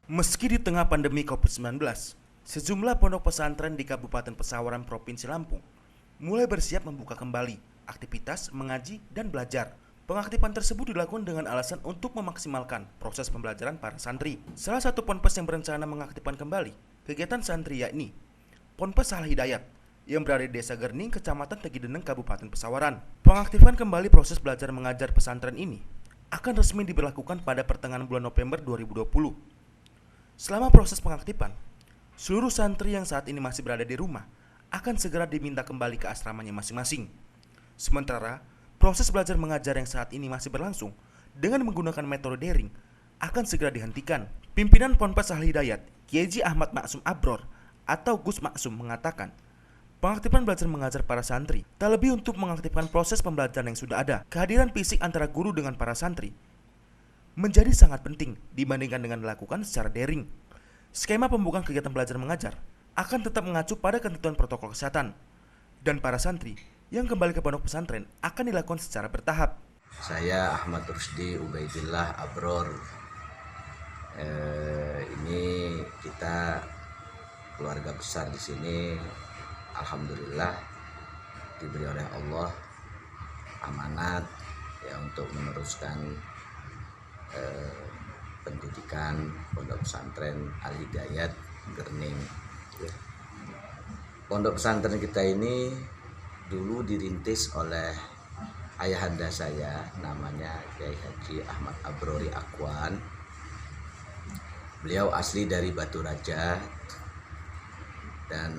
Meski di tengah pandemi COVID-19, sejumlah pondok pesantren di Kabupaten Pesawaran Provinsi Lampung mulai bersiap membuka kembali aktivitas mengaji dan belajar. Pengaktifan tersebut dilakukan dengan alasan untuk memaksimalkan proses pembelajaran para santri. Salah satu ponpes yang berencana mengaktifkan kembali kegiatan santri yakni Ponpes Al Hidayat yang berada di Desa Gerning, Kecamatan Tegideneng, Kabupaten Pesawaran. Pengaktifan kembali proses belajar mengajar pesantren ini akan resmi diberlakukan pada pertengahan bulan November 2020. Selama proses pengaktifan, seluruh santri yang saat ini masih berada di rumah akan segera diminta kembali ke asramanya masing-masing. Sementara, proses belajar mengajar yang saat ini masih berlangsung dengan menggunakan metode daring akan segera dihentikan. Pimpinan Ponpes Al Hidayat, Kiai Ahmad Maksum Abror atau Gus Maksum mengatakan, pengaktifan belajar mengajar para santri tak lebih untuk mengaktifkan proses pembelajaran yang sudah ada. Kehadiran fisik antara guru dengan para santri menjadi sangat penting dibandingkan dengan dilakukan secara daring. Skema pembukaan kegiatan belajar mengajar akan tetap mengacu pada ketentuan protokol kesehatan, dan para santri yang kembali ke pondok pesantren akan dilakukan secara bertahap. Saya Ahmad Rusdi Ubaidillah Abror. Ini kita keluarga besar di sini, alhamdulillah diberi oleh Allah amanat ya untuk meneruskan pendidikan pondok pesantren Al Hidayat Gerning. Pondok pesantren kita ini dulu dirintis oleh ayahanda saya, namanya Kiai Haji Ahmad Abrori Akwan. Beliau asli dari Batu Raja dan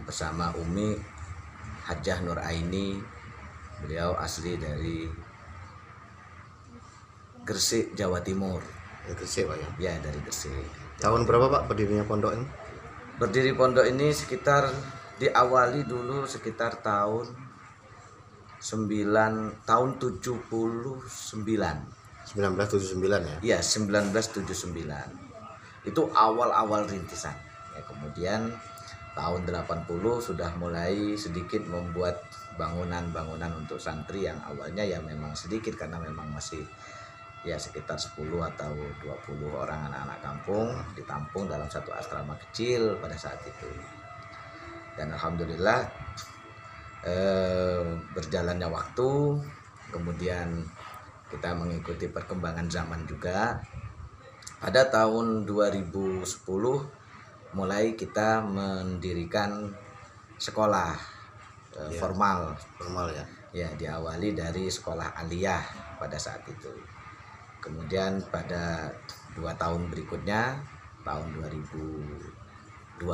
bersama Umi Hajah Nur Aini, beliau asli dari Gresik, Jawa Timur. Gresik Pak ya? Ya, dari Gresik. Tahun berapa Pak berdirinya pondok ini? Berdiri pondok ini sekitar diawali dulu sekitar tahun 79. 1979 ya? Iya, 1979. Itu awal-awal rintisan. Ya, kemudian tahun 80 sudah mulai sedikit membuat bangunan-bangunan untuk santri yang awalnya ya memang sedikit karena memang masih ya sekitar 10 atau 20 orang anak-anak kampung ditampung dalam satu asrama kecil pada saat itu. Dan alhamdulillah berjalannya waktu, kemudian kita mengikuti perkembangan zaman juga. Pada tahun 2010 mulai kita mendirikan sekolah formal ya. Ya, diawali dari sekolah aliyah pada saat itu. Kemudian pada 2 tahun berikutnya, tahun 2012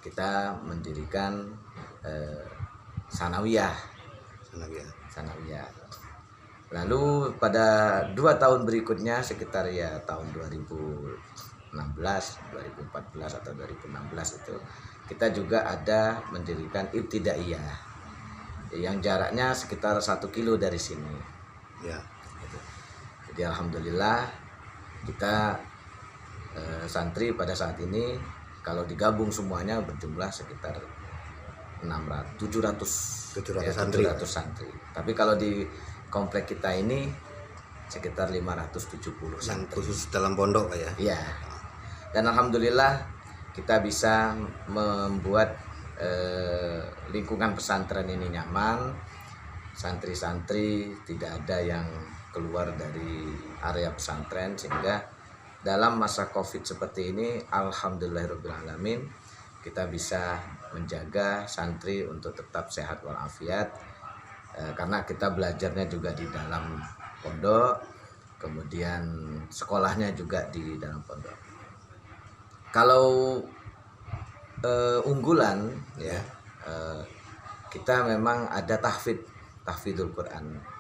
kita mendirikan sanawiyah. Lalu pada 2 tahun berikutnya sekitar ya tahun 2016, 2014 atau 2016 itu kita juga ada mendirikan ibtidaiyah yang jaraknya sekitar 1 kilo dari sini. Ya. Jadi alhamdulillah kita santri pada saat ini kalau digabung semuanya berjumlah sekitar 700 santri. Tapi kalau di komplek kita ini sekitar 570 yang santri. Khusus dalam pondok Pak ya? Iya. Dan alhamdulillah kita bisa membuat lingkungan pesantren ini nyaman. Santri-santri tidak ada yang keluar dari area pesantren, sehingga dalam masa Covid seperti ini alhamdulillahirrahmanirrahim kita bisa menjaga santri untuk tetap sehat walafiat, karena kita belajarnya juga di dalam pondok, kemudian sekolahnya juga di dalam pondok. Kalau unggulan ya, kita memang ada tahfidzul Quran,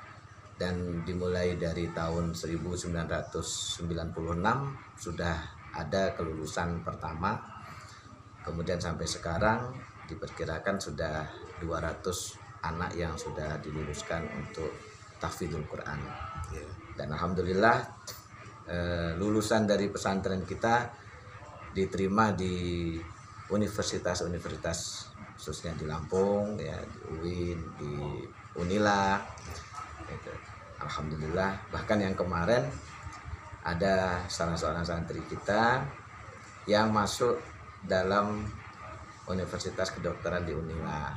dan dimulai dari tahun 1996 sudah ada kelulusan pertama, kemudian sampai sekarang diperkirakan sudah 200 anak yang sudah diluluskan untuk tahfidzul Quran. Dan alhamdulillah lulusan dari pesantren kita diterima di universitas-universitas khususnya di Lampung ya, di UIN, di Unila gitu. Alhamdulillah, bahkan yang kemarin ada salah seorang santri kita yang masuk dalam Universitas Kedokteran di Unila,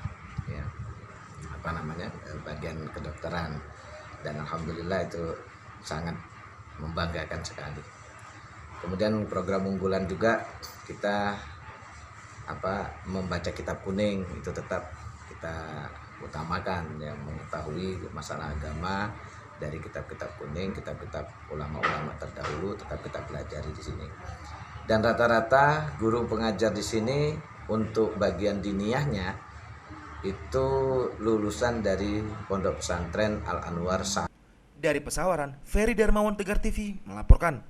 ya, bagian kedokteran, dan alhamdulillah itu sangat membanggakan sekali. Kemudian program unggulan juga kita membaca kitab kuning, itu tetap kita utamakan, yang mengetahui masalah agama dari kitab-kitab kuning, kitab-kitab ulama-ulama terdahulu tetap kita pelajari di sini. Dan rata-rata guru pengajar di sini untuk bagian diniyahnya itu lulusan dari Pondok Pesantren Al Anwar. Dari Pesawaran, Ferry Darmawan, Tegar TV melaporkan.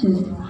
Just